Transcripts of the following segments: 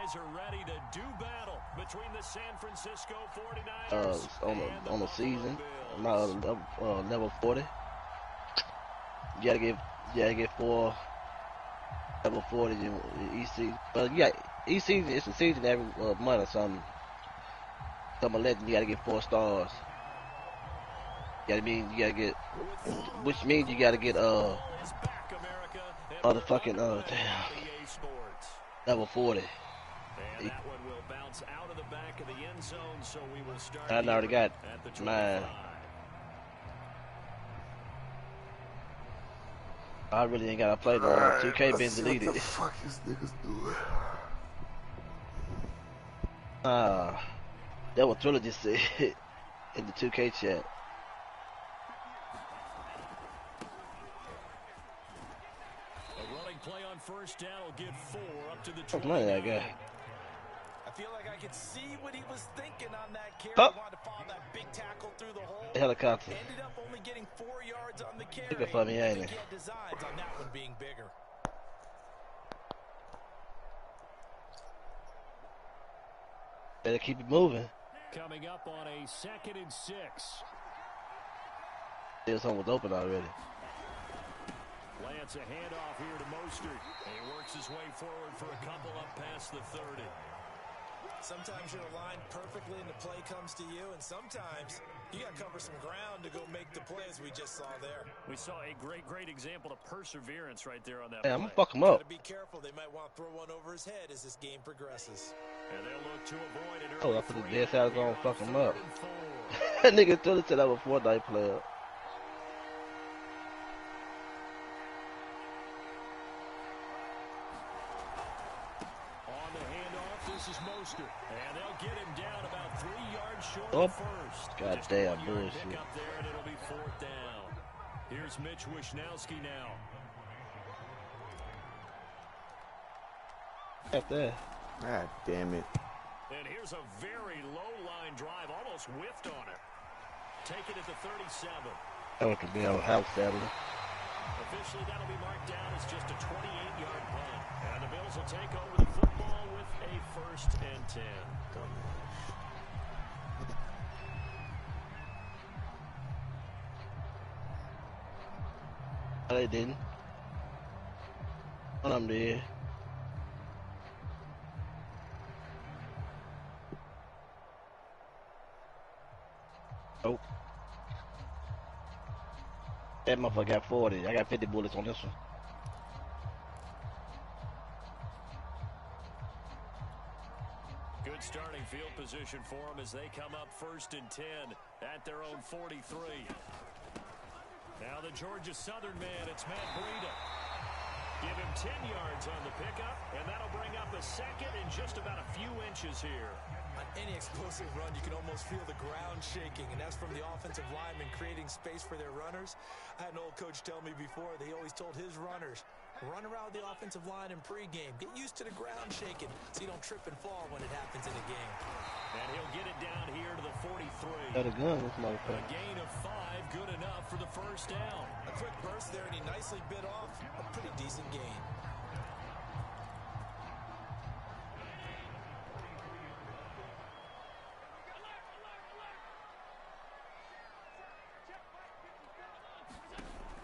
guys are ready to do battle between the San Francisco 49ers on the season, not level 40. You gotta get 4 level 40 each season. But yeah, each season it's a season every month or something. Some legend you gotta get 4 stars. You gotta get, which means you gotta get the fucking damn level 40. And that one will bounce out of the back of the end zone, so we will start. I already got mine. I really ain't gotta play no 2K been deleted. What the fuck is niggas doing? That what Thriller just said in the 2K chat. A running play on first down will get 4 up to the 20. That guy. I feel like I could see what he was thinking on that carry. Pop. Wanted to follow that big tackle through the hole. Helicopter. Ended up only getting 4 yards on the carry. Think for me, ain't it? He had designs on that one being bigger. Better keep it moving. Coming up on a 2nd and 6. This one was open already. Lance a handoff here to Mostert. And he works his way forward for a couple up past the 30. Sometimes you're aligned perfectly and the play comes to you, and sometimes you got to cover some ground to go make the play, as we just saw there. We saw a great example of perseverance right there on that Hey, play. I'm gonna fuck him up. Gotta be careful. They might want to throw one over his head as this game progresses. And they'll look to avoid an Oh, early I put the free dead down side on, here fuck him 3rd up. and 4. That nigga Thriller said I was a Fortnite player. On the handoff, this is Mostert. And they'll get him down about 3 yards short Oh, of first. God Just damn, 1 yard bullshit. pick up there, and it'll be 4th down. Here's Mitch Wishnowski now. Right there. God damn it. And here's a very low line drive, almost whiffed on it. Take it at the 37. That was to be on house Saturday. Officially, that'll be marked down as just a 28-yard punt. And the Bills will take over the football with a 1st and 10. No, they didn't. One of them did. Nope. That motherfucker got 40. I got 50 bullets on this one. Good starting field position for them as they come up 1st and 10 at their own 43. Now the Georgia Southern man, it's Matt Breida. Give him 10 yards on the pickup, and that'll bring up a 2nd and just about a few inches here. On any explosive run, you can almost feel the ground shaking, and that's from the offensive linemen creating space for their runners. I had an old coach tell me before, he always told his runners, run around the offensive line in pregame. Get used to the ground shaking so you don't trip and fall when it happens in a game. And he'll get it down here to the 43. Got a gun, this A motherfucker. gain of 5, good enough for the 1st down. A quick burst there, and he nicely bit off a pretty decent gain.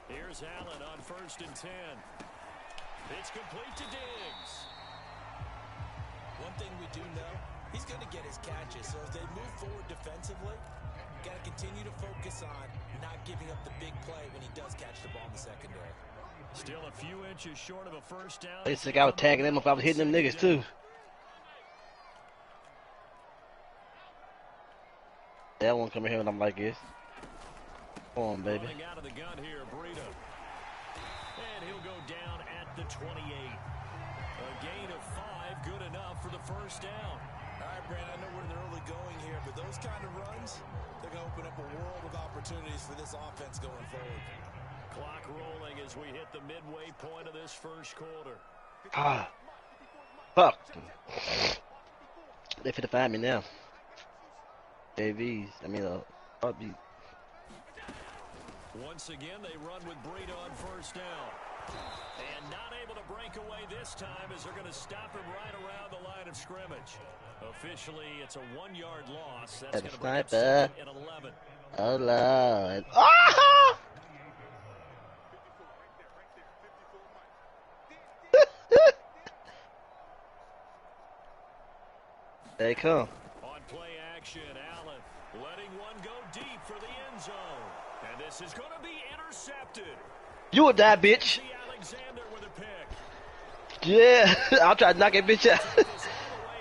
Here's Allen on 1st and 10. It's complete to Diggs. One thing we do know, he's going to get his catches. So as they move forward defensively, got to continue to focus on not giving up the big play when he does catch the ball in the secondary. Still a few inches short of a 1st down. They think I was tagging them if I was hitting them niggas too. That one coming here and I'm like this. Come on, baby. Running out of the gun here, Breida. And he'll go down at the 28. A gain of 5, good enough for the 1st down. All right, Brand, I know we're in the early going here, but those kind of runs, they're going to open up a world of opportunities for this offense going forward. Clock rolling as we hit the midway point of this 1st quarter. Ah. Fuck. They finna find me now. AVs. I mean, heartbeat. Once again, they run with Breida on 1st down. And not able to break away this time as they're going to stop him right around the line of scrimmage. Officially, it's a 1-yard loss. That's going to bring up 2nd and 11. Oh, Lord. Ah! There they come. On play action, Allen letting one go deep for the end zone. And this is going to be intercepted. You would die, bitch. Alexander with a pick. Yeah, I'll try to knock that bitch out.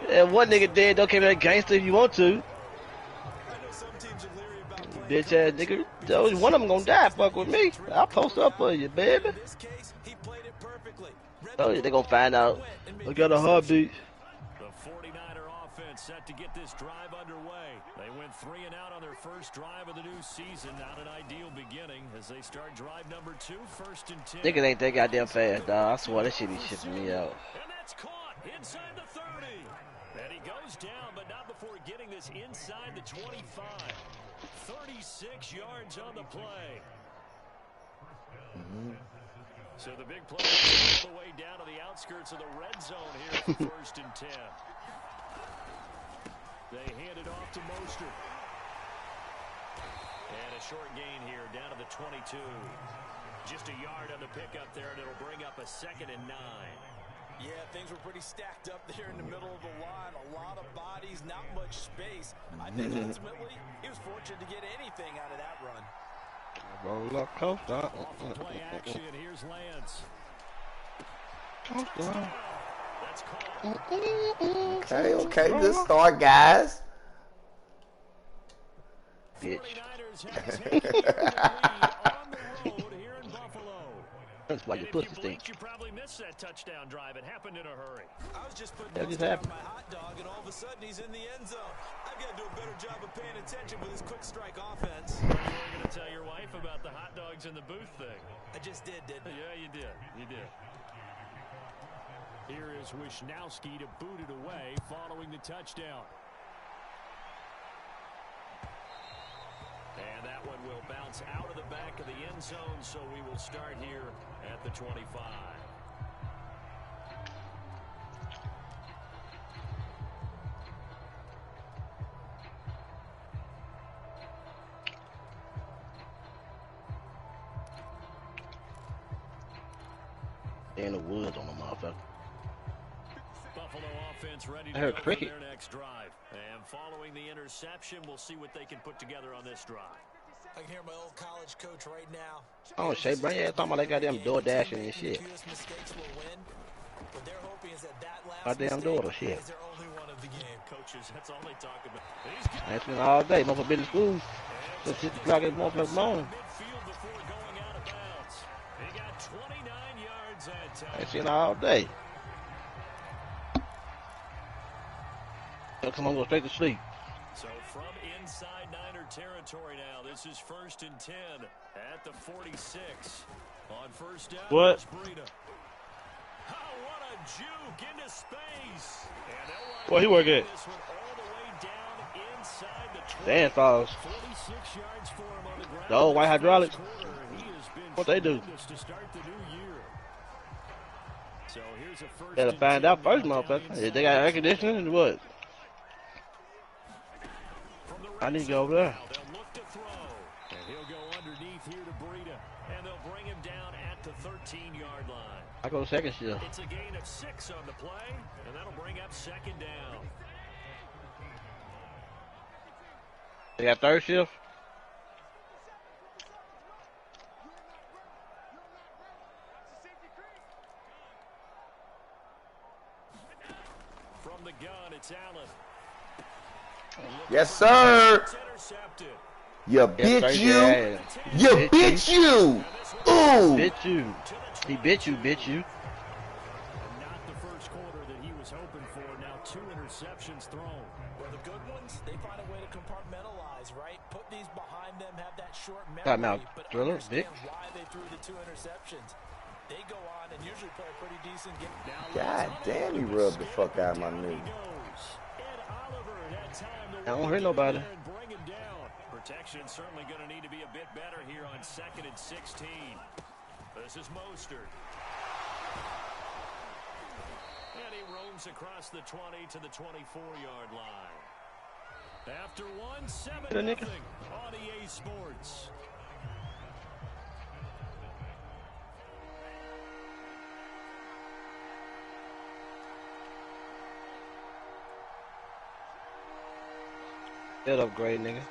And one nigga dead, don't care that gangster if you want to. I know some teams are leery about playing Bitch ass nigga. Those one of them gonna die, fuck with me. I'll post up for you, baby. In this case, he played it perfectly. Oh, yeah, they gonna find out. I got a heartbeat. The 49er offense set to get this drive underway. They went 3 and out on their first drive of the new season. Not an ideal beginning as they start drive number 2, 1st and 10. Niggas ain't that goddamn fast, dog. I swear that shit be shipping me out. And that's caught inside the 30. And he goes down, but not before getting this inside the 25. 36 yards on the play. So the big play all the way down to the outskirts of the red zone here for 1st and 10. They hand it off to Mostert. And a short gain here down to the 22. Just a yard on the pickup there, and it'll bring up a 2nd and 9. Yeah, things were pretty stacked up there in the middle of the line. A lot of bodies, not much space. I think ultimately he was fortunate to get anything out of that run. Roller coaster. Off the play action, here's Lance. That's caught. Okay, good start, guys. Bitch. 49ers have taken the lead on the road here in Buffalo. That's why And your if you pussy blinked, stink. you probably missed that touchdown drive. It happened in a hurry. I was just putting That those just down happened. my hot dog, and all of a sudden he's in the end zone. I've got to do a better job of paying attention with his quick strike offense. You were going to tell your wife about the hot dogs in the booth thing. I just did, didn't I? Yeah, you did. You did. Here is Wisnowski to boot it away following the touchdown. And that one will bounce out of the back of the end zone, so we will start here at the 25. They in the woods on the motherfucker. Buffalo offense ready to I go heard on cricket. their next drive. And following the interception, we'll see what they can put together on this drive. I can hear my old college coach right now. Oh, Shay, bring your ass talking about that goddamn door dashing and shit. Mistakes will win. What they're hoping is that last Goddamn mistake daughter, shit. is their only one of the game. Coaches, that's all they talk about. He's got I ain't spent all day. Motherfucker been to school. Just 6 o'clock in the motherfucking morning. midfield before going out of bounds. He got 29 yards that I time. ain't seen all day. Come on, go straight to sleep. So from inside Niner territory now, this is 1st and 10 at the 46. On first down, What? it's Breida. Oh, what a juke into space. And they'll line Where he work at? this one all the way down inside the 20. Dan Falls. 46 yards for him on the ground. The old white hydraulics. He has been What they do? tremendous to start the new year. So here's a first Gotta and find 10 out first, down motherfucker. inside If they got air conditioning and what? from the I red need to go over there. zone. They'll look to throw. And he'll go underneath here to Breida. And they'll bring him down at the 13-yard line. I go second shift. It's a gain of 6 on the play, and that'll bring up 2nd down. They got third shift. From the gun, it's Allen. Yes, sir. It's intercepted. You Yes, bitch sir, you. yeah. You bitch you. Ooh. Bitch you. He bit you, bitch you. Not the first quarter that he was hoping for. Now 2 interceptions thrown. Well, the good ones, they find a way to compartmentalize, right? Put these behind them, have that short Got memory, him out. but Thriller, understand Vic. why they threw the 2 interceptions. They go on and usually play a pretty decent game. God damn, you rubbed the fuck out of my knee. I don't hear nobody. Bring him down. Protection certainly going to need to be a bit better here on 2nd and 16. This is Mostert. And he roams across the 20 to the 24-yard line. After 1-7-0 on EA Sports. That upgrade, nigga.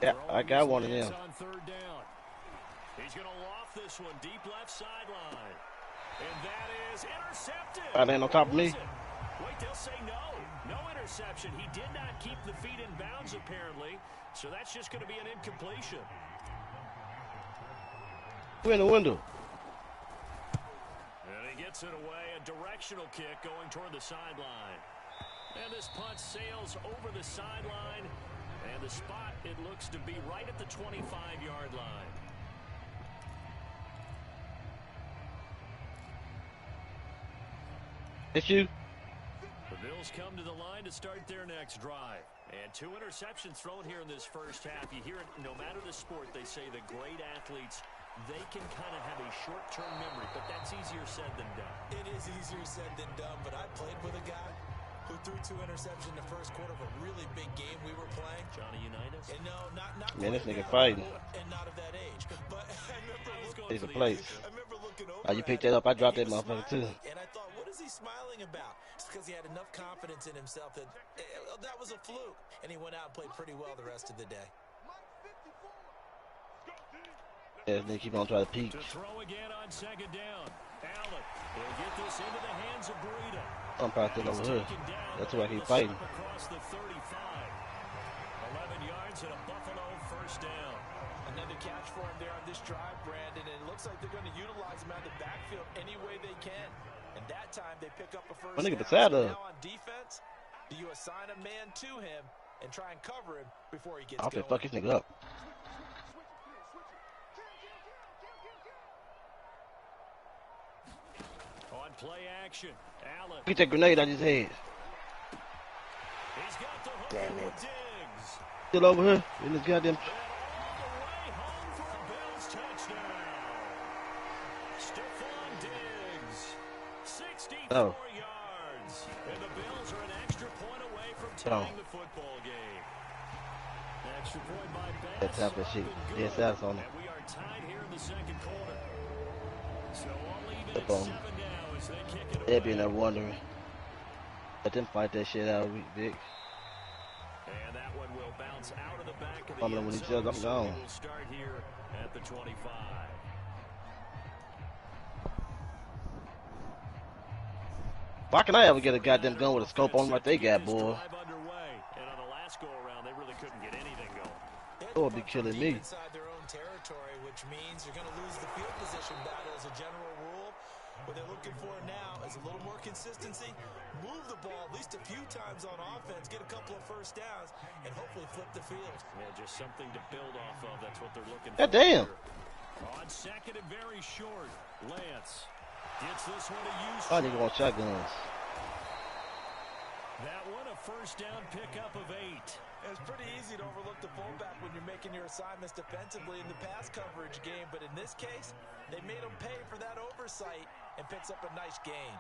Yeah, I got one of them. On third down. He's going to loft this one deep left sideline. And that is intercepted. I land on top of me. Wait, they'll say no. No interception. He did not keep the feet in bounds, apparently. So that's just going to be an incompletion. We're in the window. And he gets it away. A directional kick going toward the sideline. And this punt sails over the sideline. And the spot, it looks to be right at the 25-yard line. It's you. The Bills come to the line to start their next drive. And 2 interceptions thrown here in this first half. You hear it, no matter the sport, they say the great athletes, they can kind of have a short-term memory, but that's easier said than done. It is easier said than done, but I played with a guy who threw 2 interceptions in the first quarter of a really big game we were playing. Johnny Unitas? And no, not Man, this nigga fighting. and not of that age. But I remember He's a place. looking over. Oh, you picked that up. I dropped that motherfucker too. And I thought, what is he smiling about? It's because he had enough confidence in himself that that was a fluke. And he went out and played pretty well the rest of the day. Yeah, they keep on trying to peek. To throw again on second down. Allen will get this into the hands of Breida. I'm probably over here. That's why he's fighting. Across the 35. 11 yards and a Buffalo first down. Another catch for him there on this drive, Brandon. And it looks like they're going to utilize him out of the backfield any way they can. And that time they pick up a first down. So now on defense, do you assign a man to him and try and cover him before he gets going? Fuck his nigga up. On play action, Allen. Get that grenade I just had. He's got the hook. Damn it. Diggs. Still over here in this goddamn. And all the way home for a Bills touchdown. Stephon Diggs, 64 yards. And the Bills are an extra point away from tying the football game. Extra point by Bass. That's half that shit. Yes, that's on him. And we are tied here in the second quarter. So only even Up at on 7 now as they kick it They'd away. be in there wondering. Let them fight that shit out, Vic. And that one will bounce out of the back of the I'm gonna end win each zone, other, I'm so gone. We'll start here at the 25. Why can I ever get a goddamn gun with a scope on what they got, boy? Drive underway. And on the last go around, they really couldn't get anything going. That would be killing me. Inside their own territory, which means you're going to lose the field position battle as a general rule. What they're looking for now is a little more consistency, move the ball at least a few times on offense, get a couple of first downs, and hopefully flip the field. Yeah, just something to build off of. That's what they're looking for. God damn. Here. On second and very short, Lance gets this one to use. I need to want shotguns. That one a first down pickup of 8. It's pretty easy to overlook the fullback when you're making your assignments defensively in the pass coverage game, but in this case, they made him pay for that oversight and picks up a nice gain.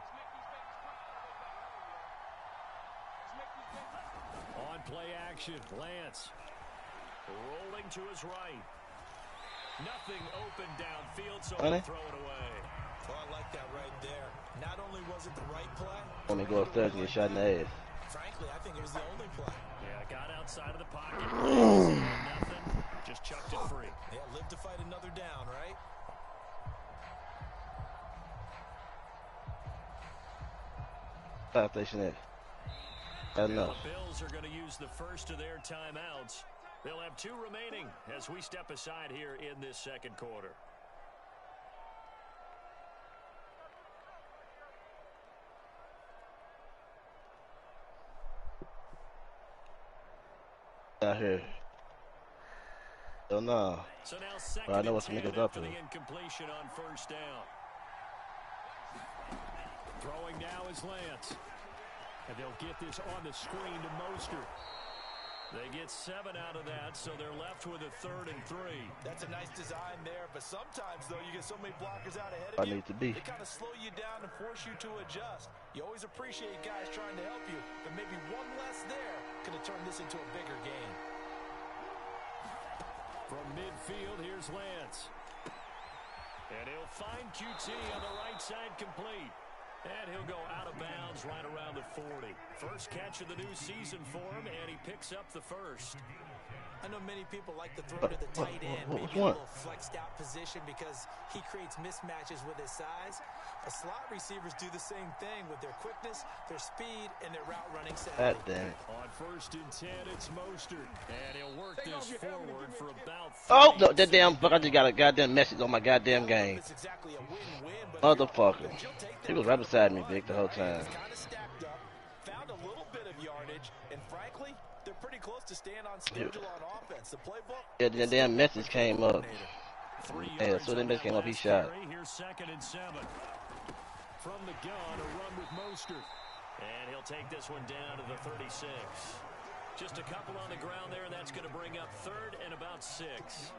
On play action, Lance rolling to his right. Nothing open downfield, so he'll throw it away. Well, I like that right there. Not only was it the right play, Let me go upstairs and get shot in the ass. frankly, I think it was the only play. Yeah, got outside of the pocket. Nothing. Just chucked it free. Yeah, live to fight another down, right? Fire station there. That's enough. The Bills are going to use the first of their timeouts. They'll have 2 remaining as we step aside here in this second quarter. Out here. Hell no. So now second Well, I know what's and 10 niggas up after to. the incompletion on first down. Throwing now is Lance. And they'll get this on the screen to Mostert. They get 7 out of that, so they're left with a 3rd and 3. That's a nice design there, but sometimes, though, you get so many blockers out ahead of you, they kind of slow you down and force you to adjust. You always appreciate guys trying to help you, but maybe one less there could have turned this into a bigger game. From midfield, here's Lance. And he'll find QT on the right side complete. And he'll go out of bounds right around the 40. First catch of the new season for him, and he picks up the first. I know many people like to throw to the tight end, maybe a little flexed out position because he creates mismatches with his size. The slot receivers do the same thing with their quickness, their speed, and their route running savvy. On 1st and 10, it's Mostert. And he'll work this forward for about 3. Oh, no, that damn fuck, I just got a goddamn message on my goddamn game. Motherfucker. He was right beside me, Vic, the whole time. Kind of stacked up, found a little bit of yardage, and frankly, they're pretty close to staying on schedule on offense. The playbook. Yeah, the damn message came up. Yeah, so the message came up, he shot. Here's 2nd and 7. From the gun, a run with Mostert. And he'll take this one down to the 36. Just a couple on the ground there, and that's going to bring up 3rd and about 6.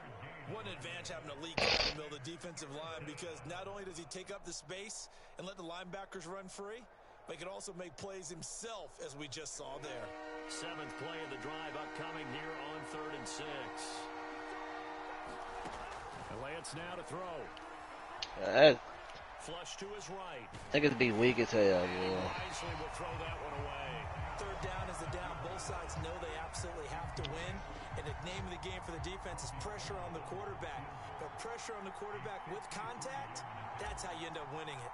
What an advantage having a lead guy in the middle of the defensive line, because not only does he take up the space and let the linebackers run free, but he can also make plays himself, as we just saw there. 7th play of the drive upcoming here on 3rd and 6. Lance now to throw. Flush to his right. I think it'd be weak as hell, yeah. Wisely will throw that one away. 3rd down is a down. Both sides know they absolutely have to win. And the name of the game for the defense is pressure on the quarterback. But pressure on the quarterback with contact, that's how you end up winning it.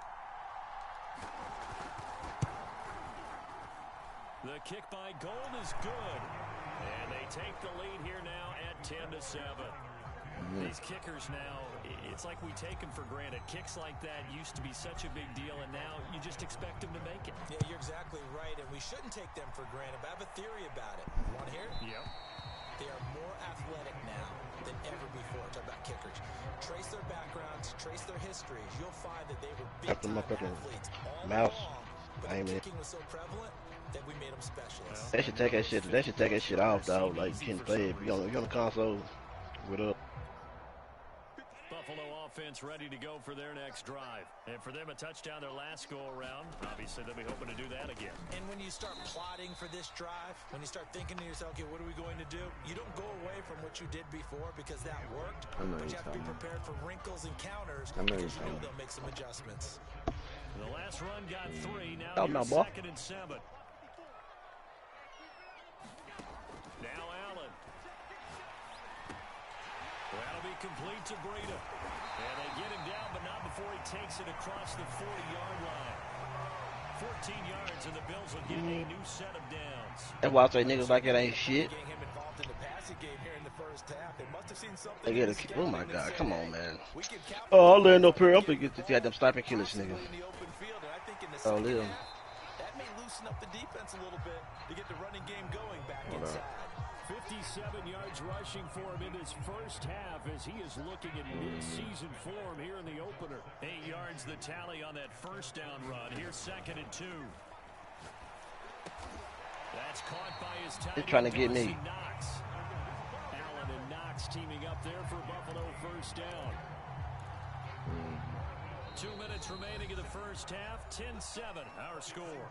The kick by Gold is good. And they take the lead here now at 10-7. These kickers now, it's like we take them for granted. Kicks like that used to be such a big deal, and now you just expect them to make it. Yeah, you're exactly right, and we shouldn't take them for granted, but I have a theory about it. Want to hear it? Yep. They are more athletic now than ever before. Talk about kickers. Trace their backgrounds, trace their histories. You'll find that they were big-time athletes all along, but the kicking was so prevalent that we made them specialists. They should take that shit off, dog. Like, you can't play it. You're on the console with up. Buffalo offense ready to go for their next drive. And for them, a touchdown their last go-around. Obviously, they'll be hoping to do that again. And when you start plotting for this drive, when you start thinking to yourself, okay, what are we going to do? You don't go away from what you did before because that worked. But you have to be prepared for wrinkles and counters because you know they'll make some adjustments. The last run got 3. Now here's 2nd and 7. Now Allen. That'll be complete to Breida. And they get him down, but not before he takes it across the 40-yard line. 14 yards, and the Bills will get a new set of downs. That's why I say niggas like it ain't shit. Getting him involved in the passing game here in the first half. They must have seen something. They get a, oh my God, come on, man. Oh, I'll land up here. I'm gonna get this goddamn sniping killers, nigga. Oh, live. That may loosen up the defense a little bit to get the running game going back inside. 57 yards rushing for him in his first half as he is looking at mid-season form here in the opener. 8 yards the tally on that first down run. Here's 2nd and 2. That's caught by his tight end. They're trying to get me. Knox. Allen and Knox teaming up there for Buffalo first down. 2 minutes remaining in the first half. 10-7 our score.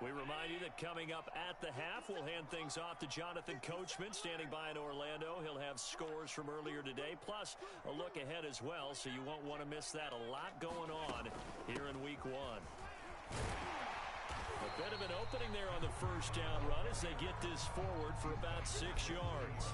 We remind you that coming up at the half, we'll hand things off to Jonathan Coachman, standing by in Orlando. He'll have scores from earlier today, plus a look ahead as well, so you won't want to miss that. A lot going on here in Week 1. A bit of an opening there on the first down run as they get this forward for about 6 yards.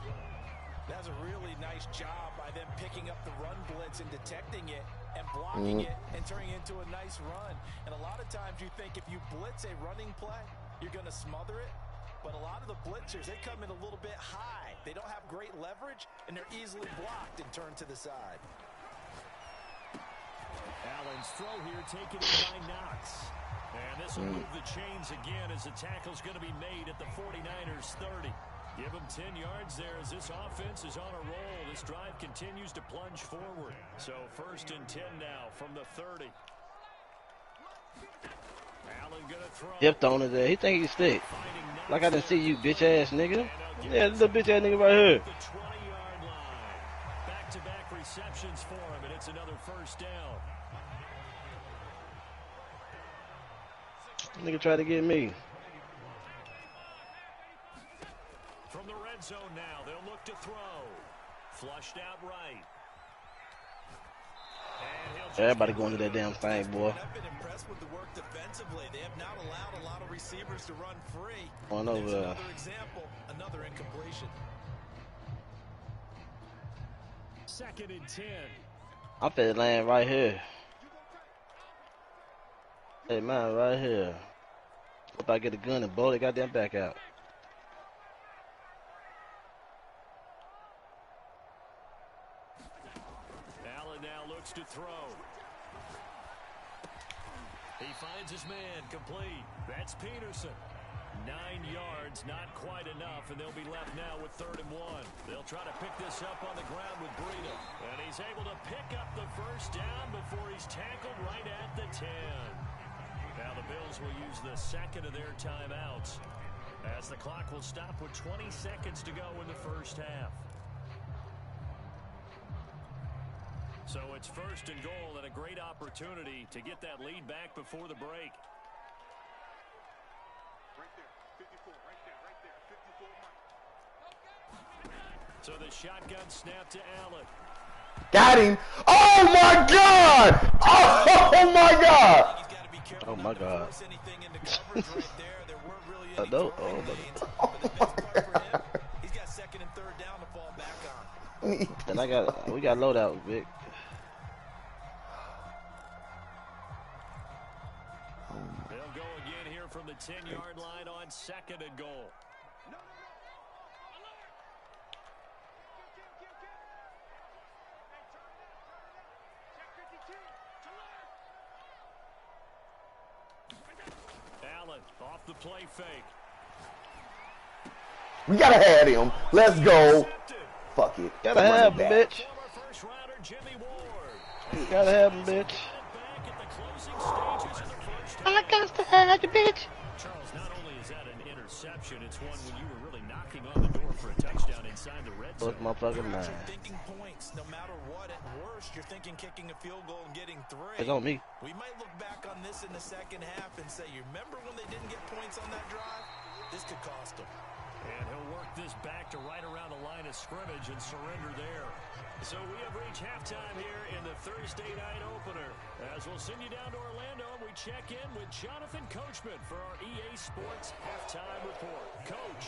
That's a really nice job by them picking up the run blitz and detecting it and blocking it and turning it into a nice run. And a lot of times you think if you blitz a running play, you're going to smother it. But a lot of the blitzers, they come in a little bit high. They don't have great leverage, and they're easily blocked and turned to the side. Allen's throw here taken in by Knox. And this will move the chains again as the tackle's going to be made at the 49ers 30. Give them 10 yards there as this offense is on a roll. This drive continues to plunge forward. So 1st and 10 now from the 30. Allen gonna throw. Hip throwing it there. He think he's stick. Like I didn't see you, bitch ass nigga. Yeah, little bitch ass nigga right here. The 20-yard line. Back-to-back receptions for him, and it's another first down. Nigga tried to get me. From the red zone now, they'll look to throw. Flushed out right. Everybody going to that damn thing, boy. I've been impressed with the work defensively. They have not allowed a lot of receivers to run free. One over. There's another example, another incompletion. 2nd and 10. I'm finna land right here. Hey, man, right here. If I get a gun and blow the goddamn back out. Allen now looks to throw. He finds his man, complete. That's Peterson. 9 yards, not quite enough, and they'll be left now with 3rd and 1. They'll try to pick this up on the ground with Breida. And he's able to pick up the first down before he's tackled right at the 10. Now the Bills will use the second of their timeouts as the clock will stop with 20 seconds to go in the first half. So it's 1st and goal and a great opportunity to get that lead back before the break. Right there, 54, right there, 54. So the shotgun snap to Allen. Got him. Oh my God. Oh my God. Oh my God. I know. Oh my God. He's got 2nd and 3rd down to fall back on. And we got loadout, Vic. They'll go again here from the 10-yard line on 2nd and goal. Allen off the play fake. We gotta have him. Let's go. Fuck it. Gotta Run have it him, back. bitch. Former first-rounder Jimmy Ward. Gotta have him, bitch. Back at the closing stages of the first half. I got to have you, bitch. Charles, not only is that an interception, it's one when you were really knocking on the door for a touchdown inside the red zone. Fuck my fucking mind. You're thinking points, no matter what. At worst, you're thinking kicking a field goal and getting 3. It's on me. We might look back on this in the second half and say, you remember when they didn't get points on that drive? This could cost them. And he'll work this back to right around the line of scrimmage and surrender there. So we have reached halftime here in the Thursday night opener. As we'll send you down to Orlando, we check in with Jonathan Coachman for our EA Sports Halftime Report. Coach.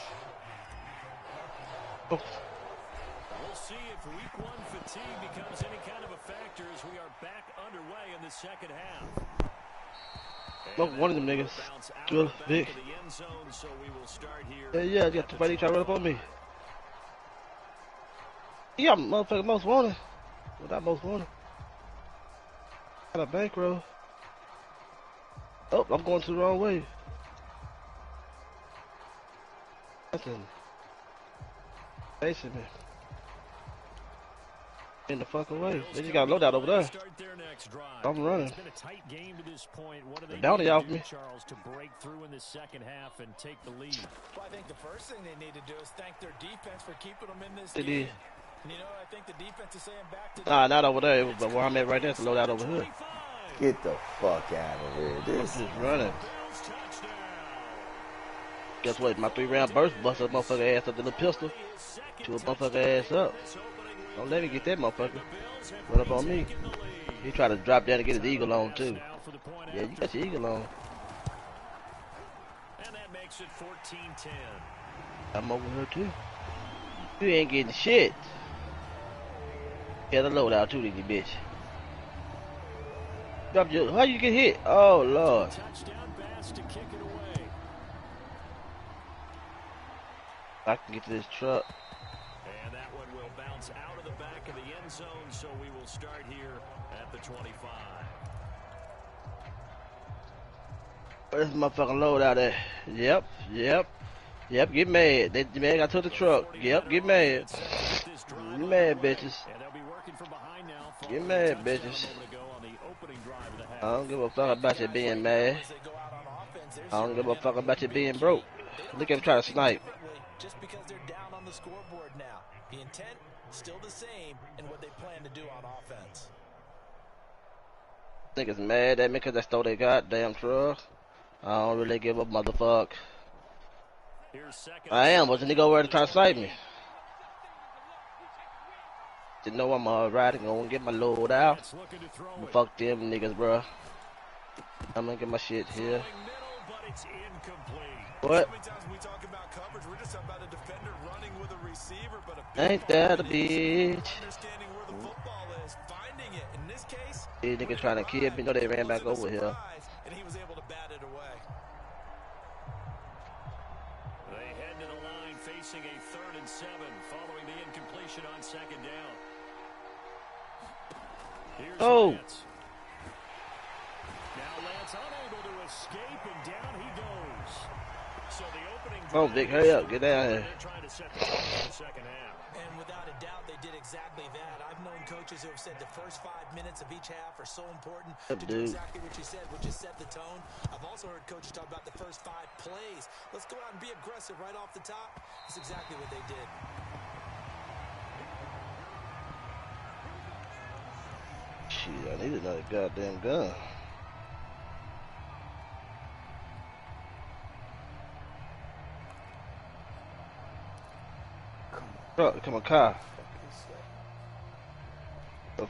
Oh. We'll see if week 1 fatigue becomes any kind of a factor as we are back underway in the second half. Look, one of them niggas. Good, big. Yeah, I got somebody trying to run up on me. Yeah, I'm motherfucking most wanted. Without most wanted. Got a bankroll. Oh, I'm going to the wrong way. Nothing. Facing me. In the fucking way. They just got a loadout over there. I'm running. The bounty off me. Charles to break through in the second half and take the lead. Well, I think the first thing they need to do is thank their defense for keeping them in this They game. did. And you know, I think the defense is saying back to Nah, not over there. But where I'm at right there, it's a loadout over here. Get the fuck out of here. This I'm just running. Guess what? My 3-round burst busted a motherfucker ass up in the pistol. To a motherfucker ass up. Don't let me get that motherfucker. Run up on me. He tried to drop down and get his eagle on too. Yeah, you got your eagle on. And that makes it 14-10. I'm over here too. You ain't getting shit. Get a loadout too, you bitch. Drop your, how you get hit? Oh Lord. Touchdown pass to kick it away. I can get to this truck. And that one will bounce out of the back of the end zone, so we will start here at the 25. Where's my fucking loadout at? Yep, get mad. That man got to the truck. Yep, get mad. Get mad, bitches. And they'll be working from behind now. Get mad, bitches. On the opening drive of the half. half. I don't give a fuck about you being mad. I don't give a fuck about you being broke. Look at him trying to snipe. Just because they're down on the scoreboard now. The intent still the same in what they plan to do on offense. Niggas mad at me because I stole their goddamn truck. I don't really give a motherfuck. I am, but the nigga over there trying to snipe me. You know I'm riding, gonna get my load out. Fuck them niggas, bro. I'm gonna get my shit here. What? Ain't that a bitch? These niggas trying to kill me. Know they ran back over here. And he was able to bat it away. They head to the line facing a 3rd and 7 following the incompletion on 2nd down. Here's Lance. Now Lance unable to escape and down he goes. So the opening Oh, Vic, hurry up, get down here. They're trying to set the tone for the second half. And without a doubt, they did exactly that. I've known coaches who have said the first 5 minutes of each half are so important to do exactly what you said, which is set the tone. I've also heard coaches talk about the first 5 plays. Let's go out and be aggressive right off the top. That's exactly what they did. Shit, I need another goddamn gun. Come on, car.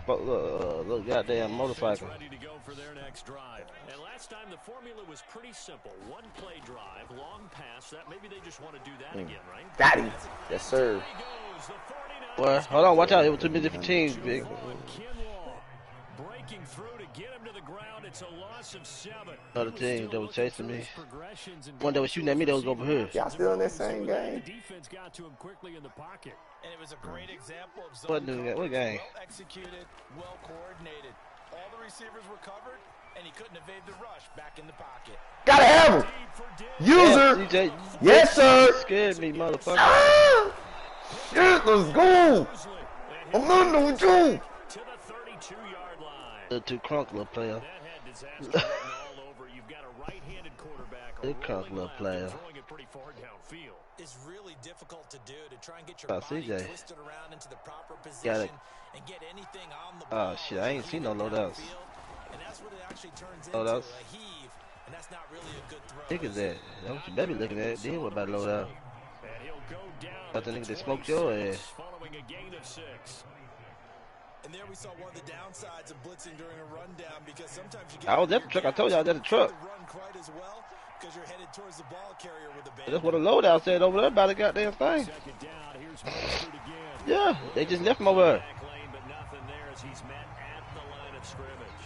Look, goddamn motorcycle. Ready to go for their next drive. And last time the formula was pretty simple. 1 play drive, long pass. That maybe they just want to do that again, right? Got him. Yes, sir. Well, hold on, watch out. It was 2 different teams, big. Breaking through to get him to the ground. It's a loss of 7. Another team that was chasing me. One that was shooting at me that was over here. Y'all still in that same game? The defense got to him quickly in the pocket. And it was a great example of What game? well executed, well coordinated. All the receivers were covered, and he couldn't evade the rush back in the pocket. Gotta have him. User. CJ, Yes, sir. Scared me, motherfucker. Ah! Shit, let's go. I'm not no Jew. To the 32-yard line. The 2 crunk little player. That had disaster written all over. You've got a right-handed quarterback. The crunk little player. Throwing it pretty far downfield. It's really difficult to do, to try and get your body CJ. twisted around into the proper Got position it. and get anything on the ball. Oh shit, I ain't seen no loadouts. And that's what it actually turns Oh, into, that's- a heave, and that's not really a good throw. Look at that. That's what you better be looking at. Then what about loadout? And he'll go down Thought the at nigga the that smoked your 26, ass. following a gain of 6. And there we saw one of the downsides of blitzing during a rundown, because sometimes you get I was at the truck. I told y'all I was at the truck. run quite as well because you're headed towards the ball carrier with a band. That's what a loadout said over there about the goddamn thing. Second down, here's Mostert again. Yeah, they just left him over there. Back lane, but nothing there as he's met at the line of scrimmage.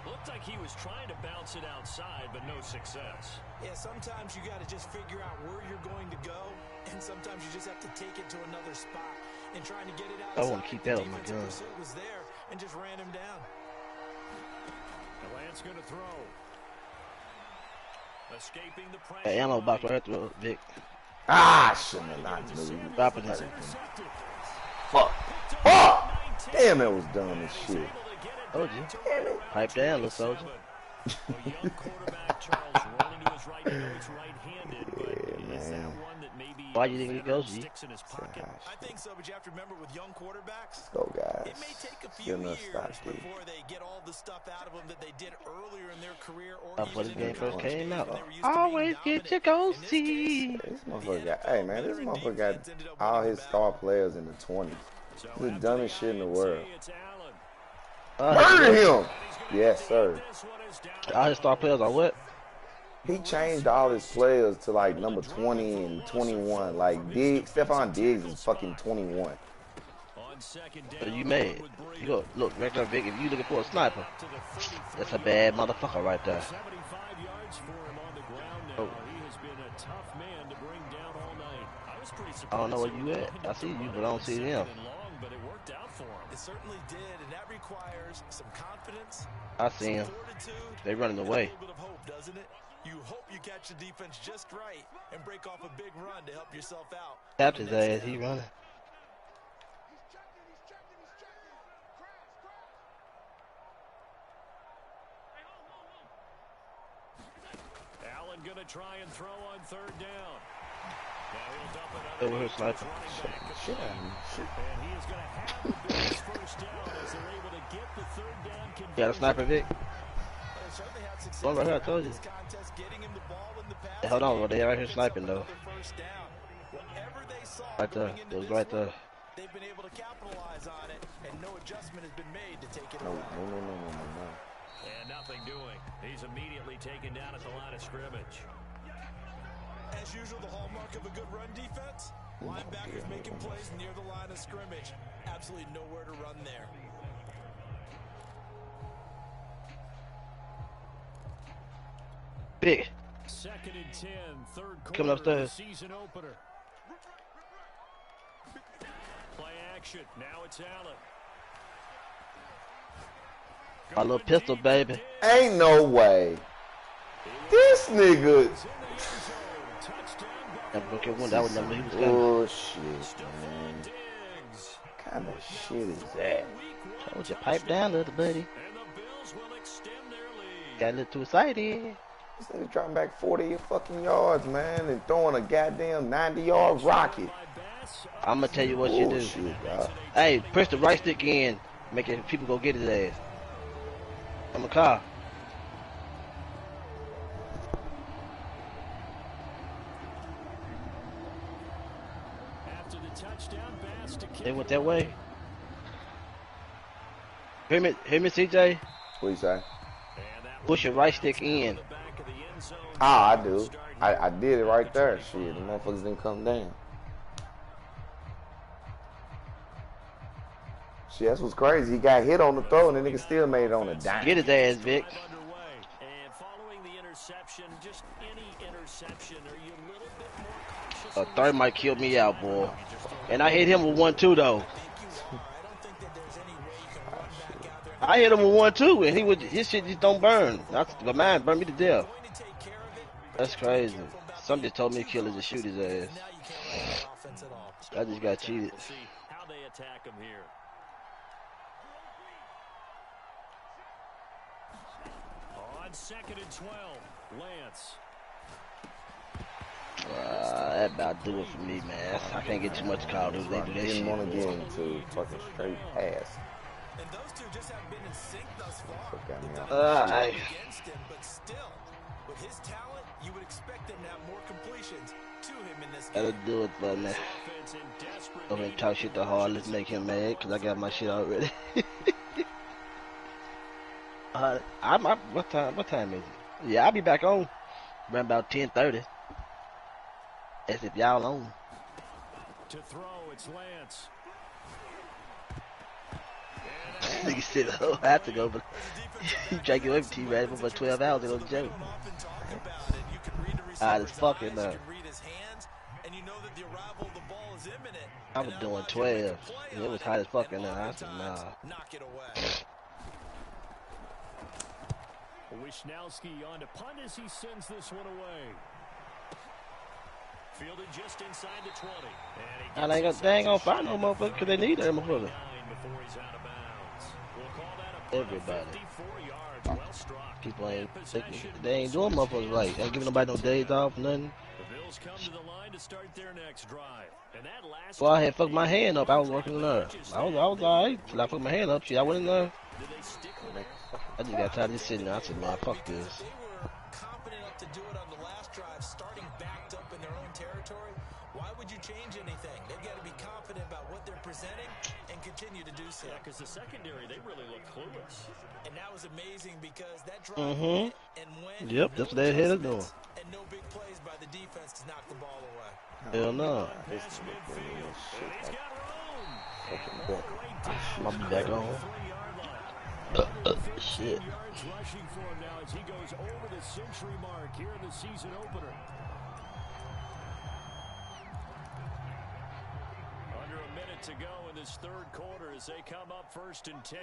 Looked like he was trying to bounce it outside, but no success. Yeah, sometimes you got to just figure out where you're going to go, and sometimes you just have to take it to another spot. And trying to get it outside, I want to keep that on my gun. pursuit was there and just ran him down. The Lance going to throw. Escaping the pressure. That ammo box right through Vic. Ah, shouldn't have not moved. Dropping it. Fuck. Fuck. Damn, that was dumb as shit. Told you. Pipe down, little soldier. A young quarterback, Charles, rolling to his right. You know he's right-handed, but is that one that maybe Why you think he goes, G? sticks in his pocket? I think so, but you have to remember with young quarterbacks, Let's go, guys. it may take a few Still no years stop, Steve. before they get all the stuff out of them that they did earlier in their career or Before even this in their game first college came days out. when they were used to being Always get your dominant. go In this see. case, This motherfucker got, hey man, this motherfucker got all his star players in the 20s. The dumbest shit in the world. It's Allen. Murder him! Yes, sir. All his star players are what? He changed all his players to like number 20 and 21. Like Stephon Diggs is fucking 21. On second Are down, you mad? You go, look, right there, Vic. If you looking for a sniper, that's a bad motherfucker right there. 75 yards for him on the ground now. He has been a tough man to bring down all night. I was pretty surprised. I don't know where you at. I see you, but I don't see him. Long, but it worked out for him. It certainly did, and that requires some confidence, I see him. some fortitude, They running and away. a little bit of hope, doesn't it? You hope you catch the defense just right and break off a big run to help yourself out. Tapped his ass. He running. Allen going to try and throw on third down. Now he'll dump it Over here underneath to his sniping. running back. Shit out of me. Shit. And he is going to have the Bills first down as they're able to get the third down conversion. Got a sniper, Vic. They certainly had success One right here, I told you. this contest, getting him the ball in the Hey, pass hold on, game. bro. They right here Picks sniping, up though. another first down. Whatever they saw Right there. going into It was this right there. one, they've been able to capitalize on it, and no adjustment has been made to take it No, away. no. And nothing doing. He's immediately taken down at the line of scrimmage. As usual, the hallmark of a good run defense, linebackers making plays near the line of scrimmage. Absolutely nowhere to run there. Big. Second and 10, third quarter Coming upstairs. of the season opener. Play action. Now it's Allen. My little pistol, baby. Ain't no way. This nigga. That broken one. That was never he was coming. Bullshit, man. What kind of shit is that? Told you, pipe down, little buddy. And the Bills will extend their lead. Got a little too excited. This nigga dropping back 40 fucking yards, man, and throwing a goddamn 90-yard rocket. I'm gonna tell you what you do. Bullshit, dog. Hey, press the right stick in, making people go get his ass. I'm a car. After the touchdown pass to kick They went it that away. way. Hear me, CJ? What you say? And that Push your right stick in. the back of the end zone. Ah, I do. I did it right there. Shit, the motherfuckers didn't come down. Shit, that's what's crazy. He got hit on the throw, and the nigga still made it on a dime. Get his ass, Vic. Underway. And following the interception, just any interception, are you a little bit more cautious? A third might kill me out, boy. And I hit him with 1-2 though. I hit him with 1-2, and his shit just don't burn. But mine burned me to death. That's crazy. Some just told me to kill his and shoot his ass. I just got cheated. We'll see how they attack him here. On second and 12, Lance. That about do it for me, man. I can't get too much Call of Duty. They do that Didn't shit. want to get into fucking straight pass. And those two just haven't been in sync thus far. Fuck got me out. Hey. Against him, but still, with his talent, you would expect him to have more completions to him in this game. That'll do it for me. Offense in desperate I'm gonna need. talk shit to hard. Let's make him mad, because I got my shit already. What time is it? Yeah, I'll be back on around about 10:30. As if y'all on. To throw, it's Lance. Nigga said, oh, I have to go, but he drank it with T-Rad for about 12 hours ago, joke. Hot as fuck in there. I was doing 12. And it was hot as fuck in there. I said, nah. Knock it away. Wishnowski on to punt as he sends this one away. Fielded just inside the 20. And They ain't gonna find no motherfucker because they need that motherfucker. before he's out of bounds. We'll call that a punt of Everybody. 54 yards. Well struck. People ain't, Possession. they ain't doing motherfuckers right. Ain't giving nobody no days off, nothing. The Bills come to the line to start their next drive. And that last Well, I had fucked my hand up. I was working in there. I was alright till I fucked my hand up. Shit, I went in there. did they stick with it? I just got tired of just sitting there. I said, man, fuck this. They were confident enough to do it on the last drive, starting backed up in their own territory. Why would you change anything? They've got to be confident about what they're presenting and continue to do so. Yeah, because the secondary, they really look clueless. And that was amazing because that drive Mm-hmm. went and went. Yep, that's what they had to do. And no big plays by the defense to knock the ball away. Hell no. Pass midfield. And he's got room. Fucking book. I'll be back on. 3-yard line. Shit. Yards rushing for him now as he goes over the century mark here in the season opener. Under a minute to go in this third quarter as they come up 1st and 10.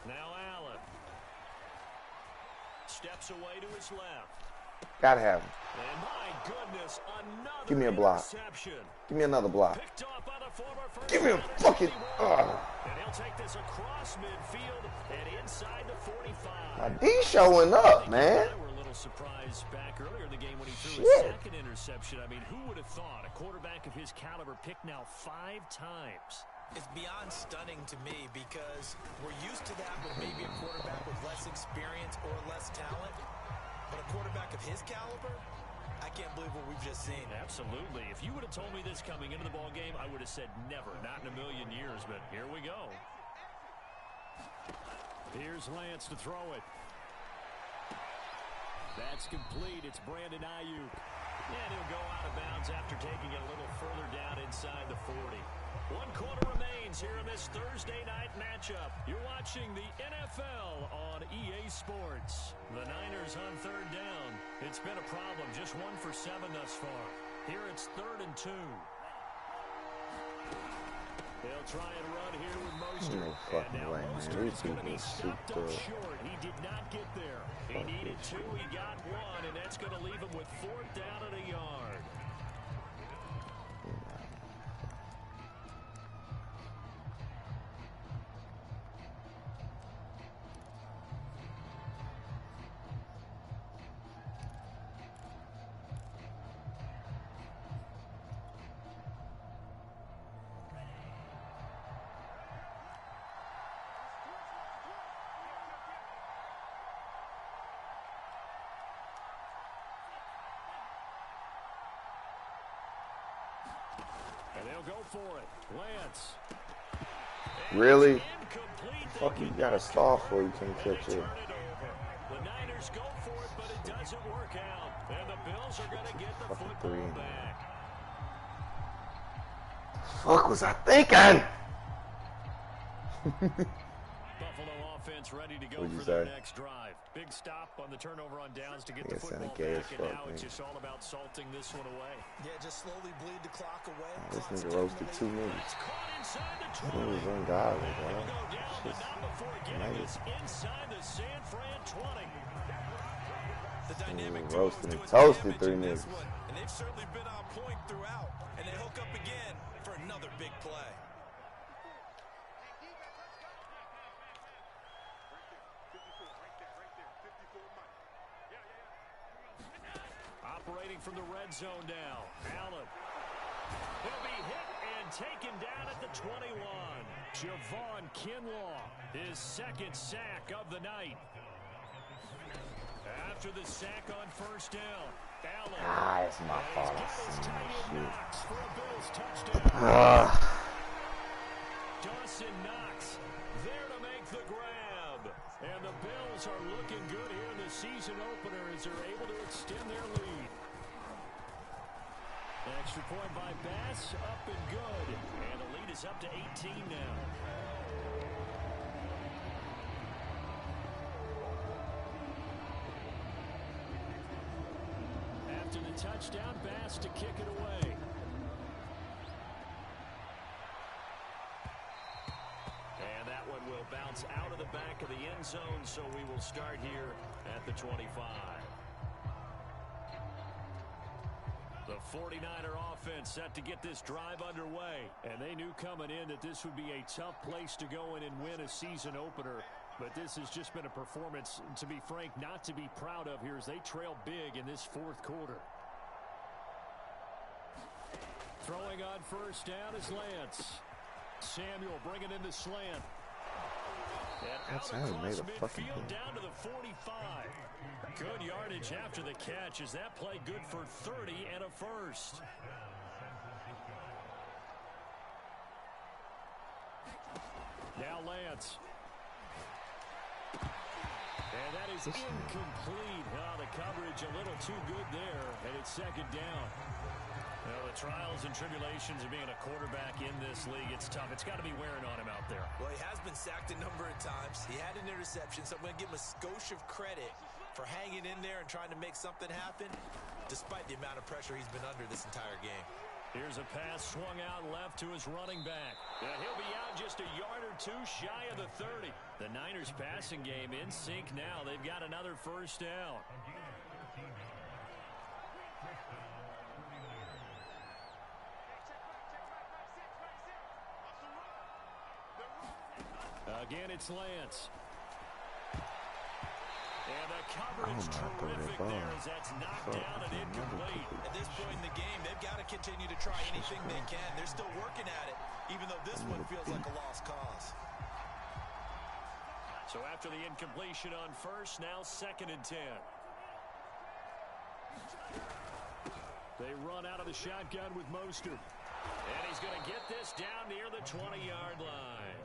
Now Allen steps away to his left. Gotta have him. And my goodness, another Give me a block. interception. Give me another block. Picked off by the former first Give me a rounder, fucking. 21. And he'll take this across midfield and inside the 45. My D showing up, man. We're a little surprised back earlier in the game when he threw Shit. his second interception. I mean, who would have thought a quarterback of his caliber picked now 5 times? It's beyond stunning to me because we're used to that with maybe a quarterback with less experience or less talent. But a quarterback of his caliber, I can't believe what we've just seen. Absolutely. If you would have told me this coming into the ball game, I would have said never, not in a million years. But here we go. Here's Lance to throw it. That's complete. It's Brandon Ayuk. And he'll go out of bounds after taking it a little further down inside the 40. 1 quarter remains here in this Thursday night matchup. You're watching the NFL on EA Sports. The Niners on 3rd down. It's been a problem. Just 1 for 7 thus far. Here it's 3rd and 2. They'll try and run here with Mostert. No fucking way, man. These people are Stopped super. up short. He did not get there. He needed 2. He got 1, and that's going to leave him with 4th down and a yard. And they'll go for it. Lance. Really? Fuck, you got a stall for you can't catch it. The Niners go for it, but it doesn't work out. And the Bills are going to get the Fucking football 3. back. Fuck was I thinking? Buffalo offense ready to go What'd you for their say? next drive. Big stop on the turnover on downs to get the It sounded football gay back, as and fuck, now it's man. just all about salting this one away. Yeah, just slowly bleed the clock away. This Clock's nigga roasted 2 definitely- niggas. It's caught inside the That 20. nigga was ungodly, He'll bro. go down, but Shit's not before getting amazing. this inside the San Fran 20. The dynamic Ooh, duo is roasted and doing toasted damage 3 in this niggas. one, and they've certainly been on point throughout. And they hook up again for another big play. Operating from the red zone now. Allen. He'll be hit and taken down at the 21. Javon Kinlaw, his 2nd sack of the night. After the sack on 1st down, Allen. Ah, it's my fault. I He's seen tight that end shit. Knox for a Bills touchdown. Dawson Knox there to make the grab. And the Bills are looking good here in the season opener as they're able to extend their lead. Extra point by Bass, up and good. And the lead is up to 18 now. After the touchdown, Bass to kick it away. And that one will bounce out of the back of the end zone, so we will start here at the 25. The 49er offense set to get this drive underway. And they knew coming in that this would be a tough place to go in and win a season opener. But this has just been a performance, to be frank, not to be proud of here as they trail big in this 4th quarter. Throwing on 1st down is Lance. Samuel bringing in the slant. And That's out how he made across a fucking midfield play. down to the 45. Good yardage after the catch. Is that play good for 30 and a 1st? Now Lance. And that is incomplete. Oh, the coverage a little too good there, and it's 2nd down. Well, the trials and tribulations of being a quarterback in this league, it's tough. It's got to be wearing on him out there. Well, he has been sacked a number of times. He had an interception, so I'm going to give him a skosh of credit for hanging in there and trying to make something happen, despite the amount of pressure he's been under this entire game. Here's a pass swung out left to his running back. And he'll be out just a yard or 2 shy of the 30. The Niners passing game in sync now. They've got another 1st down. Again, it's Lance. And the coverage terrific there as that's knocked down and incomplete. At this point in the game, they've got to continue to try anything they can. They're still working at it, even though this one feels like a lost cause. So after the incompletion on first, now 2nd and 10. They run out of the shotgun with Mostert. And he's going to get this down near the 20-yard line.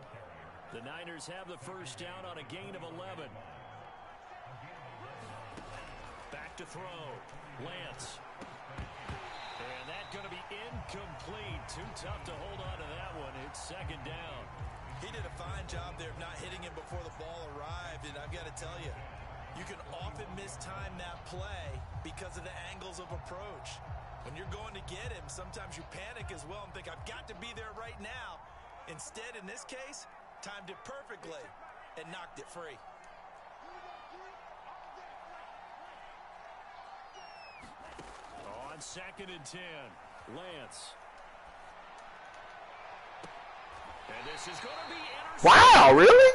The Niners have the first down on a gain of 11. Back to throw. Lance. And that's going to be incomplete. Too tough to hold on to that one. It's 2nd down. He did a fine job there of not hitting him before the ball arrived. And I've got to tell you, you can often mistime that play because of the angles of approach. When you're going to get him, sometimes you panic as well and think, I've got to be there right now. Instead, in this case, timed it perfectly and knocked it free. On 2nd and 10, Lance. And this is going to be intercepted. Wow, really?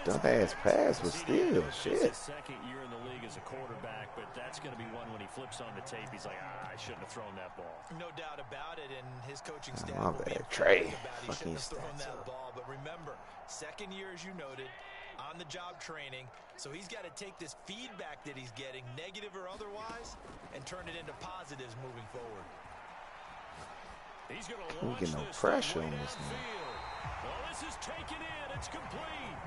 Dumbass pass, but still, shit. His 2nd year in the league as a quarterback, but that's going to be one when he flips on the tape. He's like, I shouldn't have thrown that ball. No doubt about it, and his coaching staff My will be bad, Trey. about he shouldn't have thrown that ball. But remember, 2nd year, as you noted, on-the-job training, so he's got to take this feedback that he's getting, negative or otherwise, and turn it into positives moving forward. He's going to Can't launch get no this pressure way on this man. downfield. Well, this is taken in. It's complete.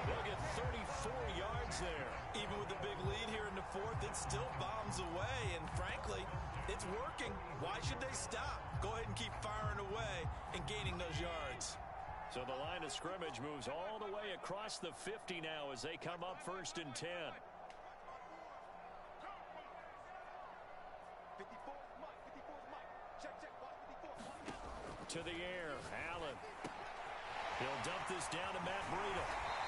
They'll get 34 yards there. Even with the big lead here in the 4th, it still bombs away, and frankly, it's working. Why should they stop? Go ahead and keep firing away and gaining those yards. So the line of scrimmage moves all the way across the 50 now as they come up 1st and 10. 54, Mike. 54's Mike. Check, check. Watch 54. To the air, Allen. He'll dump this down to Matt Breida.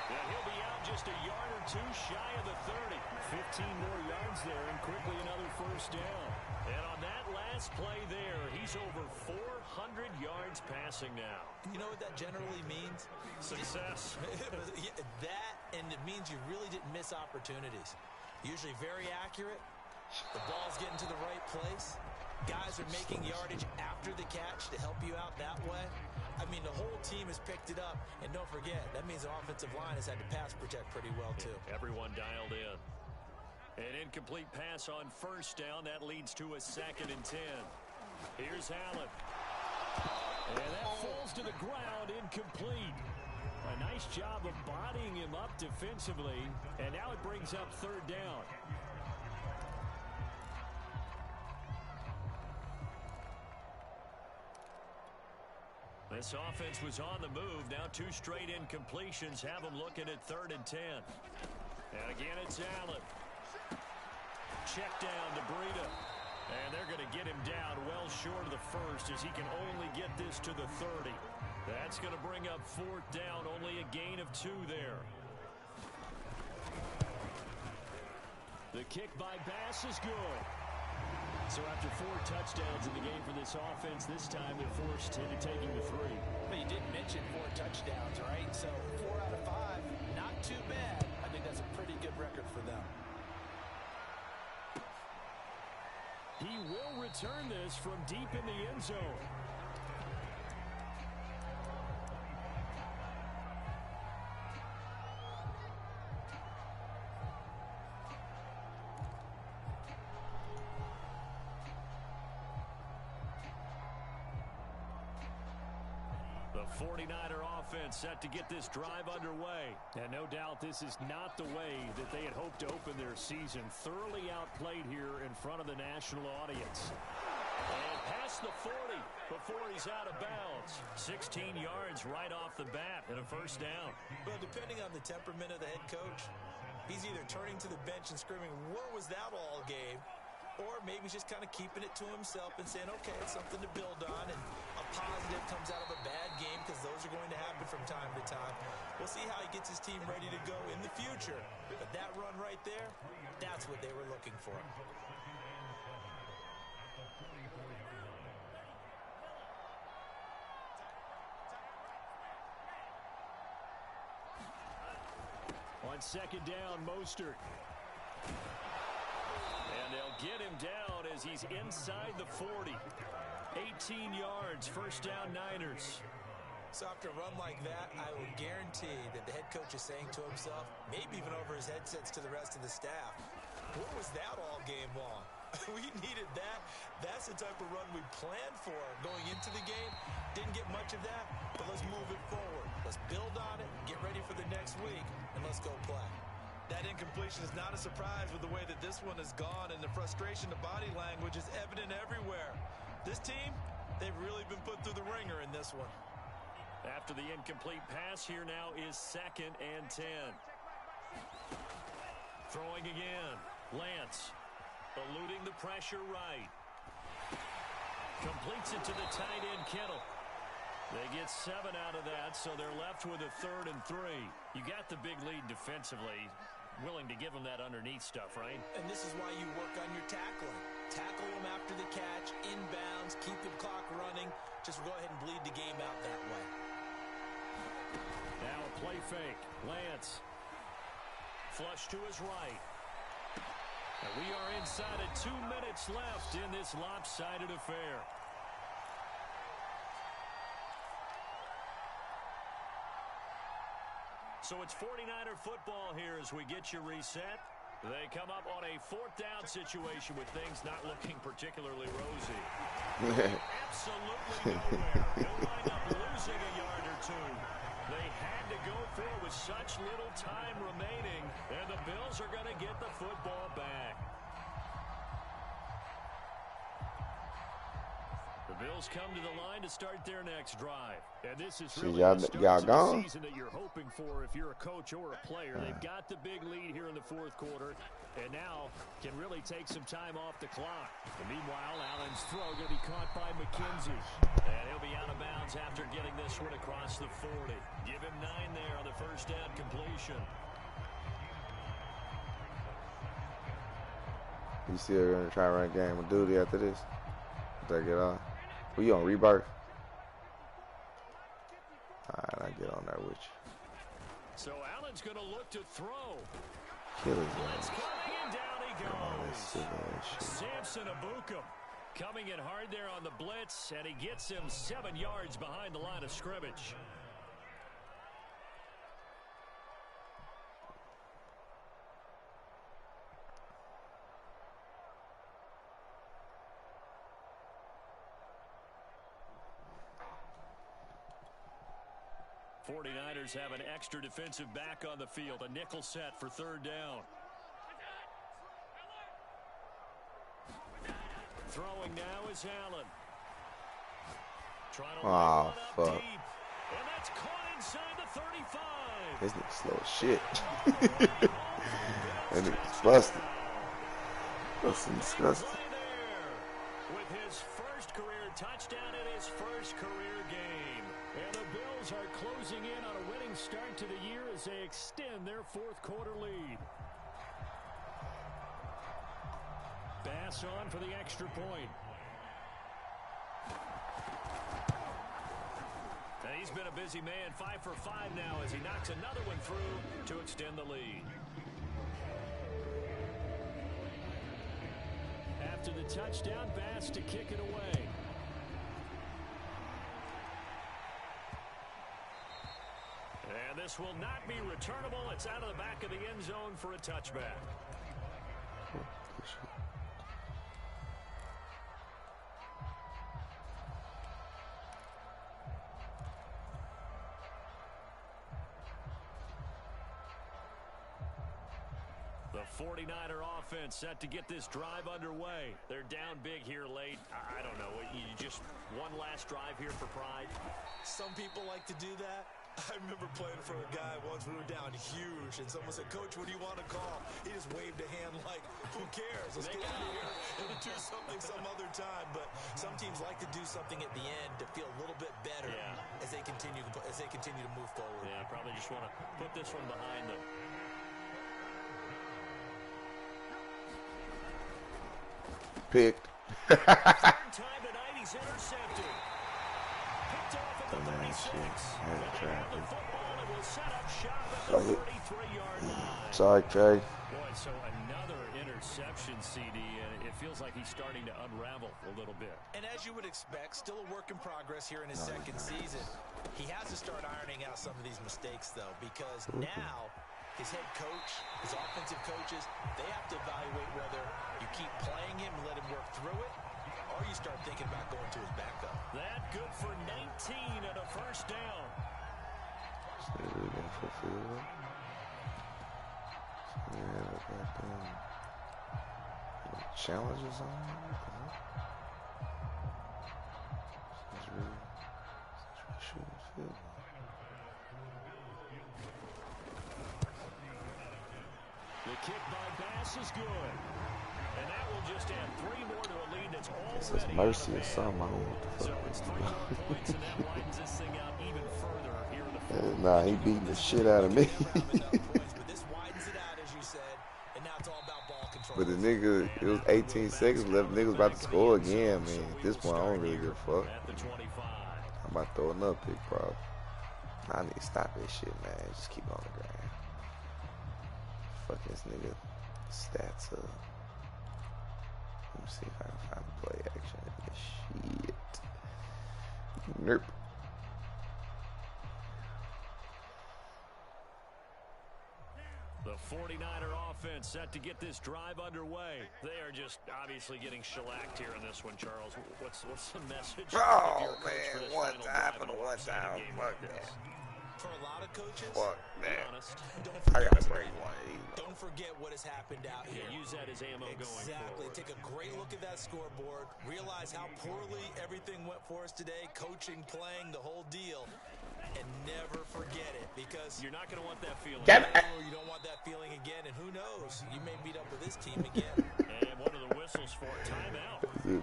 And he'll be out just a yard or two shy of the 30. 15 more yards there, and quickly another first down. And on that last play there, he's over 400 yards passing now. You know what that generally means? Success. That, and it means you really didn't miss opportunities. Usually very accurate. The ball's getting to the right place. Guys are making yardage after the catch to help you out that way. I mean, the whole team has picked it up. And don't forget, that means the offensive line has had to pass protect pretty well, too. Everyone dialed in. An incomplete pass on first down. That leads to a 2nd and 10. Here's Allen. And that falls to the ground, incomplete. A nice job of bodying him up defensively. And now it brings up 3rd down. This offense was on the move. Now 2 straight incompletions have them looking at 3rd and 10. And again, it's Allen. Check down to Breida. And they're going to get him down well short of the 1st as he can only get this to the 30. That's going to bring up 4th down. Only a gain of 2 there. The kick by Bass is good. So after 4 touchdowns in the game for this offense, this time they're forced into taking the 3. But you didn't mention 4 touchdowns, right? So 4 out of 5, not too bad. I think that's a pretty good record for them. He will return this from deep in the end zone. The 49er offense set to get this drive underway. And no doubt this is not the way that they had hoped to open their season. Thoroughly outplayed here in front of the national audience. And past the 40 before he's out of bounds. 16 yards right off the bat and a first down. Well, depending on the temperament of the head coach, he's either turning to the bench and screaming, "Where was that all game?" Or maybe he's just kind of keeping it to himself and saying, okay, it's something to build on, and a positive comes out of a bad game because those are going to happen from time to time. We'll see how he gets his team ready to go in the future. But that run right there, that's what they were looking for. On second down, Mostert. And they'll get him down as he's inside the 40. 18 yards, first down Niners. So after a run like that, I will guarantee that the head coach is saying to himself, maybe even over his headsets to the rest of the staff, what was that all game long? We needed that. That's the type of run we planned for going into the game. Didn't get much of that, but let's move it forward. Let's build on it, get ready for the next week, and let's go play. That incompletion is not a surprise with the way that this one has gone, and the frustration of body language is evident everywhere. This team, they've really been put through the ringer in this one. After the incomplete pass, here now is 2nd and 10. Throwing again. Lance eluding the pressure right. Completes it to the tight end, Kittle. They get 7 out of that, so they're left with a 3rd and 3. You got the big lead defensively. Willing to give them that underneath stuff, right? And this is why you work on your tackling. Tackle them after the catch, inbounds, keep the clock running. Just go ahead and bleed the game out that way. Now a play fake. Lance. Flush to his right. And we are inside of 2 minutes left in this lopsided affair. So it's 49er football here as we get you reset. They come up on a 4th down situation with things not looking particularly rosy. Absolutely nowhere. They'll wind up losing a yard or 2. They had to go for it with such little time remaining, and the Bills are going to get the football back. The Bills come to the line to start their next drive. And this is really the start to the season that you're hoping for if you're a coach or a player. They've got the big lead here in the 4th quarter, and now can really take some time off the clock. And meanwhile, Allen's throw going to be caught by McKenzie. And he'll be out of bounds after getting this one across the 40. Give him 9 there on the first down completion. You still going to try to run game of duty after this? Did I get off? Were you on rebirth? Alright, I get on there with you. So Allen's going to look to throw. Kill his Blitz coming and down he goes. Oh, Samson Abukum coming in hard there on the blitz, and he gets him 7 yards behind the line of scrimmage. '49ers have an extra defensive back on the field. A nickel set for 3rd down. Throwing now is Allen. Trying to oh, fuck. Deep, and that's caught inside the 35. This nigga slow as shit. That nigga's busted. That's disgusting. With his first career touchdown in his first career game. And the Bills are closing in on a winning start to the year as they extend their 4th quarter lead. Bass on for the extra point. And he's been a busy man, 5 for 5 now as he knocks another one through to extend the lead. After the touchdown, Bass to kick it away. And this will not be returnable. It's out of the back of the end zone for a touchback. The 49er offense set to get this drive underway. They're down big here late. I don't know. You just one last drive here for pride. Some people like to do that. I remember playing for a guy once. We were down huge, and someone said, "Coach, what do you want to call?" He just waved a hand like, "Who cares? Let's get out of here and do something some other time." But some teams like to do something at the end to feel a little bit better as they continue to move forward. Yeah, probably just want to put this one behind them. Picked. Third time tonight, he's intercepted. Picked off at the Dumbass 36. shit. I had to try The it. football and will set up shop at the Fuck it. 33-yard line. Sorry, Trey. Boy, so another interception, CD, and it feels like he's starting to unravel a little bit. And as you would expect, still a work in progress here in his second season. He has to start ironing out some of these mistakes, though, because now his head coach, his offensive coaches, they have to evaluate whether you keep playing him and let him work through it, or you start thinking about going to his backup. That good for 19 and a first down. Challenges on The kick by Bass is good. And that will just add 3 more to a lead that's already It's Mercy or something. I don't know what the So fuck it's this 3 is. more points, and that widens this thing out even further here in the fourth. Nah, he beating the shit out of me. But this widens it out, as you said, and now it's all about ball control. But the nigga, it was 18 seconds left. Niggas about to score again, man. At this point, I don't really give a fuck. At the 25. I'm about to throw another pick, probably. I need to stop this shit, man. Just keep on the ground. Fuck this nigga stats up. Let me see if I can find the play action in this shit. Nerp. The 49er offense set to get this drive underway. They are just obviously getting shellacked here in this one, Charles. What's the message? Oh, of your coach for man. this One final time drive for in the a one lopsided time. game Fuck like this? that. For a lot of coaches, Fuck Be that. honest. don't I forget, gotta bring one of these. don't forget what has happened out here. Yeah, use that as ammo going Exactly. forward. Take a great look at that scoreboard. Realize how poorly everything went for us today. Coaching, playing, the whole deal. And never forget it, because You're not going to want that feeling. Damn it. you don't want that feeling again. And who knows? You may meet up with this team again. And one of the whistles for a timeout. Good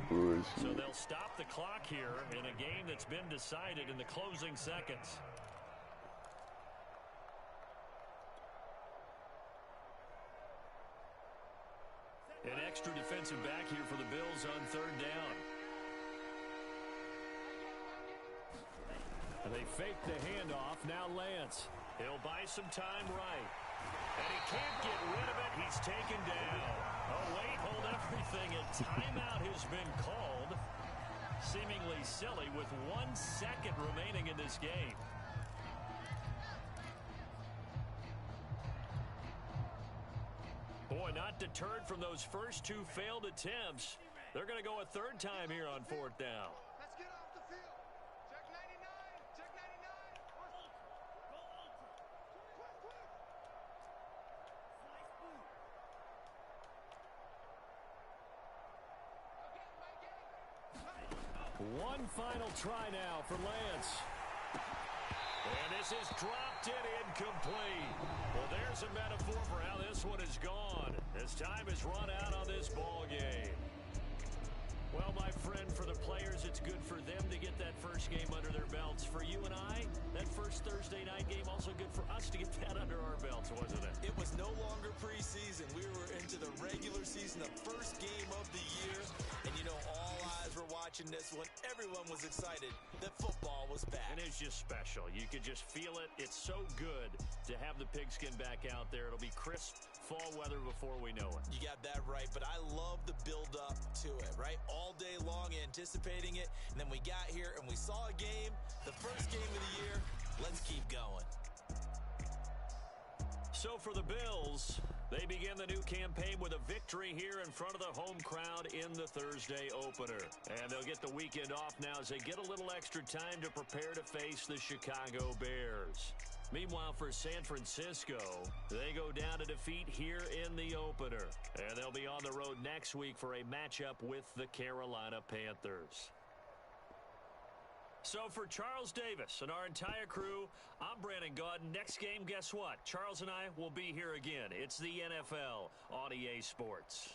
So bullshit. they'll stop the clock here in a game that's been decided in the closing seconds. An extra defensive back here for the Bills on third down. And they fake the handoff. Now Lance. He'll buy some time right. And he can't get rid of it. He's taken down. Oh, wait, hold everything. A timeout has been called. Seemingly silly with 1 second remaining in this game. Boy, not deterred from those first 2 failed attempts. They're going to go a third time here on fourth down. Let's get off the field. Check 99. Check 99. One final try now for Lance. And this is dropped in incomplete. Well, there's a metaphor for how this one is gone, as time has run out on this ball game. Well, my friend, for the players, it's good for them to get that first game under their belts. For you and I, that first Thursday night game also good for us to get that under our belts, wasn't it? It was no longer preseason. We were into the regular season, the first game of the year. And, you know, all eyes were watching this one. Everyone was excited that football was back. And it's just special. You could just feel it. It's so good to have the pigskin back out there. It'll be crisp fall weather before we know it. You got that right, but I love the build-up to it, right? All day long anticipating it, and then we got here and we saw a game, the first game of the year. Let's keep going. So for the Bills, they begin the new campaign with a victory here in front of the home crowd in the Thursday opener. And they'll get the weekend off now as they get a little extra time to prepare to face the Chicago Bears. Meanwhile, for San Francisco, they go down to defeat here in the opener. And they'll be on the road next week for a matchup with the Carolina Panthers. So for Charles Davis and our entire crew, I'm Brandon Gaudin. Next game, guess what? Charles and I will be here again. It's the NFL on EA Sports.